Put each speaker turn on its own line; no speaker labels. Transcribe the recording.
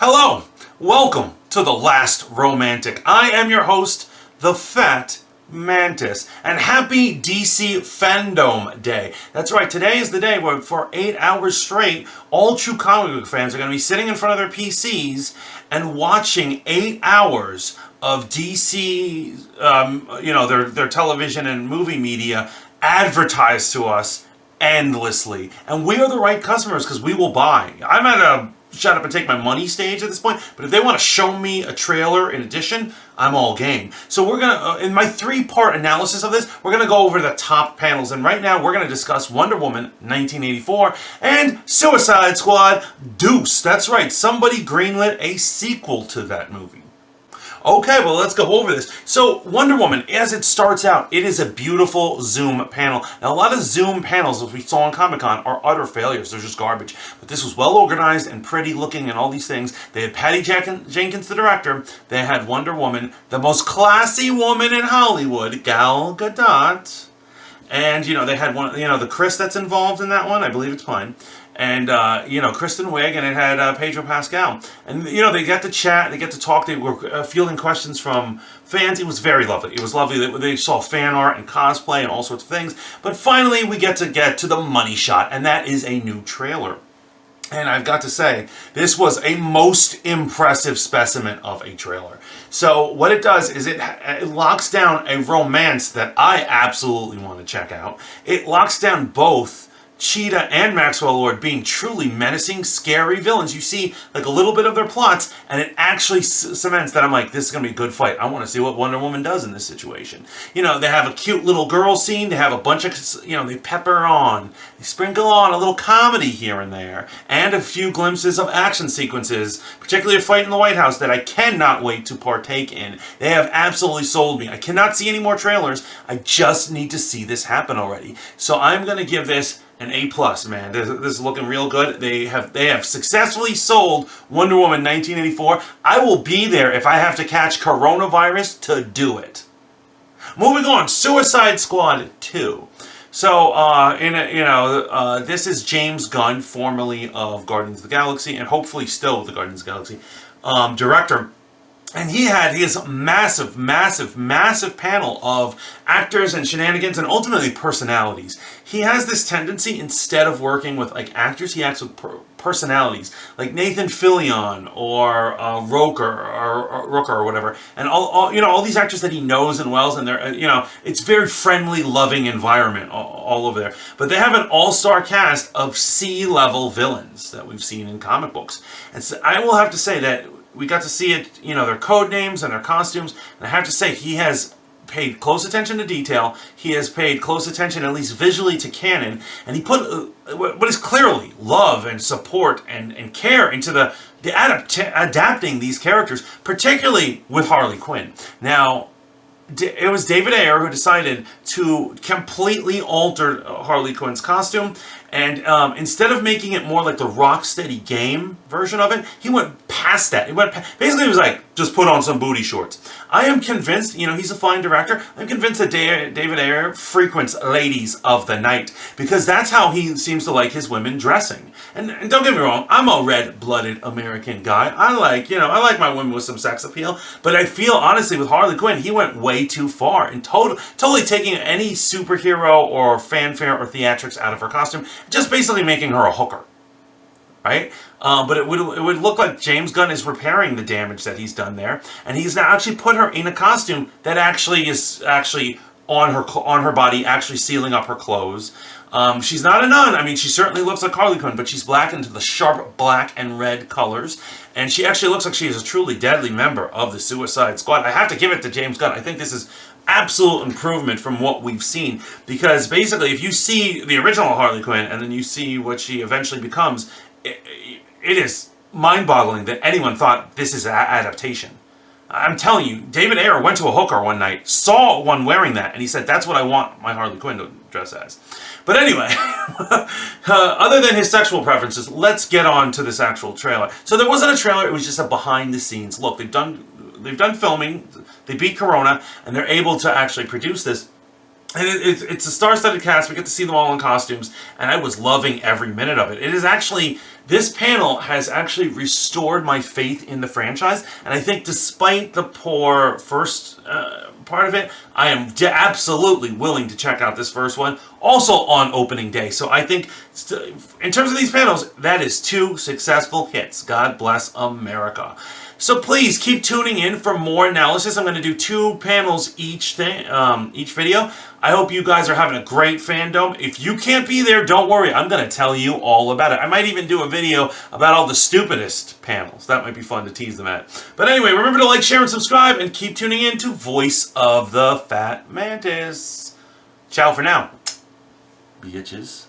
Hello, welcome to The Last Romantic. I am your host, the Fat Mantis, and happy DC Fandome Day. That's right, today is the day where for 8 hours straight, all true comic book fans are going to be sitting in front of their PCs and watching 8 hours of DC, their television and movie media advertised to us endlessly. And we are the right customers because we will buy. I'm at a shut up and take my money stage at this point, but if they want to show me a trailer in addition, I'm all game. So we're gonna, in my 3-part analysis of this, we're gonna go over the top panels, and right now we're gonna discuss Wonder Woman 1984 and Suicide Squad Deuce. That's right, somebody greenlit a sequel to that movie. Okay, well, let's go over this. So, Wonder Woman, as it starts out, it is a beautiful Zoom panel. Now, a lot of Zoom panels, as we saw in Comic-Con, are utter failures. They're just garbage. But this was well organized and pretty looking and all these things. They had Patty Jenkins, the director. They had Wonder Woman, the most classy woman in Hollywood, Gal Gadot. And, they had one, the Chris that's involved in that one. I believe it's Pine. And, Kristen Wiig, and it had Pedro Pascal. And, they get to chat, they get to talk, they were fielding questions from fans. It was very lovely. It was lovely that they saw fan art and cosplay and all sorts of things. But finally, we get to the money shot, and that is a new trailer. And I've got to say, this was a most impressive specimen of a trailer. So what it does is it locks down a romance that I absolutely want to check out. It locks down both Cheetah and Maxwell Lord being truly menacing, scary villains. You see like a little bit of their plots, and it actually cements that I'm like, this is going to be a good fight. I want to see what Wonder Woman does in this situation. They have a cute little girl scene. They have a bunch of, they pepper on. They sprinkle on a little comedy here and there, and a few glimpses of action sequences, particularly a fight in the White House that I cannot wait to partake in. They have absolutely sold me. I cannot see any more trailers. I just need to see this happen already. So I'm going to give this an A+, man. This is looking real good. They have successfully sold Wonder Woman 1984. I will be there if I have to catch coronavirus to do it. Moving on, Suicide Squad 2. So, this is James Gunn, formerly of Guardians of the Galaxy, and hopefully still the Guardians of the Galaxy, director. And he had his massive panel of actors and shenanigans and ultimately personalities. He has this tendency, instead of working with actors, he acts with personalities, like Nathan Fillion or Rooker or whatever, and all these actors that he knows and wells, and they're it's very friendly, loving environment all over there. But they have an all-star cast of C-level villains that we've seen in comic books, and so I will have to say that we got to see it, their code names and their costumes, and I have to say he has paid close attention to detail. He has paid close attention, at least visually, to canon, and he put what is clearly love and support and care into the adapting these characters, particularly with Harley Quinn. Now, it was David Ayer who decided to completely alter Harley Quinn's costume, and instead of making it more like the Rocksteady game version of it, he went past that. Basically, he was like, just put on some booty shorts. I am convinced, he's a fine director, I'm convinced that David Ayer frequents ladies of the night, because that's how he seems to like his women dressing. And don't get me wrong, I'm a red-blooded American guy. I like my women with some sex appeal, but I feel, honestly, with Harley Quinn, he went way too far in totally taking any superhero or fanfare or theatrics out of her costume, just basically making her a hooker, right? But it would look like James Gunn is repairing the damage that he's done there, and he's now actually put her in a costume that actually is on her body, actually sealing up her clothes. She's not a nun. I mean, she certainly looks like Harley Quinn, but she's black into the sharp black and red colors, and she actually looks like she is a truly deadly member of the Suicide Squad. I have to give it to James Gunn. I think this is absolute improvement from what we've seen, because basically, if you see the original Harley Quinn and then you see what she eventually becomes, it is mind-boggling that anyone thought this is an adaptation. I'm telling you, David Ayer went to a hooker one night, saw one wearing that, and he said, that's what I want my Harley Quinn to dress as. But anyway, other than his sexual preferences, let's get on to this actual trailer. So there wasn't a trailer, it was just a behind-the-scenes look. They've done filming, they beat Corona, and they're able to actually produce this. And it's a star-studded cast. We get to see them all in costumes, and I was loving every minute of it. It is actually This panel has actually restored my faith in the franchise, and I think despite the poor first part of it, I am absolutely willing to check out this first one, also on opening day. So I think, in terms of these panels, that is 2 successful hits. God bless America. So please keep tuning in for more analysis. I'm going to do 2 panels each video. I hope you guys are having a great fandom. If you can't be there, don't worry. I'm going to tell you all about it. I might even do a video about all the stupidest panels. That might be fun to tease them at. But anyway, remember to like, share, and subscribe, and keep tuning in to Voice of the Fat Mantis. Ciao for now, bitches.